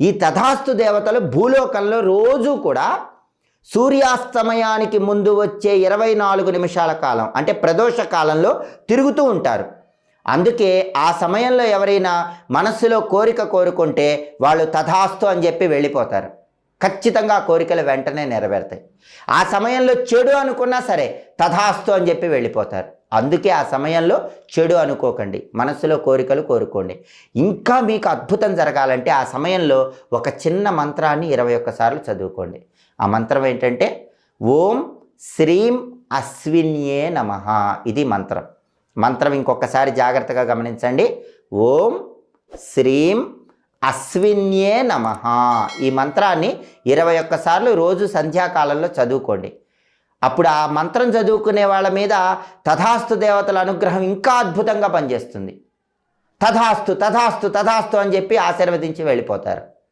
ఈ తథాస్తు దేవతలు భూలోకంలో రోజు కూడా సూర్యాస్తమయానికి ముందు వచ్చే 24 నిమిషాల కాలం అంటే ప్రదోష కాలంలో తిరుగుతూ ఉంటారు. అందుకే ఆ సమయంలో ఎవరైనా మనస్సులో కోరిక కోరుకుంటే వాళ్ళు తథాస్తు అని చెప్పి వెళ్ళిపోతారు. ఖచ్చితంగా ఆ కోరికలు వెంటనే నెరవేరుతాయి. ఆ సమయంలో చెడు అనుకున్నా సరే తథాస్తు అని చెప్పి వెళ్ళిపోతారు. అందుకే ఆ సమయంలో చెడు అనుకోకండి, మనస్సులో కోరికలు కోరుకోండి. ఇంకా మీకు అద్భుతం జరగాలంటే ఆ సమయంలో ఒక చిన్న మంత్రాన్ని 21 సార్లు చదువుకోండి. ఆ మంత్రం ఏంటంటే ఓం శ్రీం అశ్విన్యే నమః. ఇది మంత్రం. మంత్రం ఇంకొకసారి జాగ్రత్తగా గమనించండి. ఓం శ్రీం అశ్విన్యే నమః. ఈ మంత్రాన్ని 21 సార్లు రోజు సంధ్యాకాలంలో చదువుకోండి. అప్పుడు ఆ మంత్రం చదువుకునే వాళ్ళ మీద తథాస్తు దేవతల అనుగ్రహం ఇంకా అద్భుతంగా పనిచేస్తుంది. తథాస్తు తథాస్తు తథాస్తు అని చెప్పి ఆశీర్వదించి వెళ్ళిపోతారు.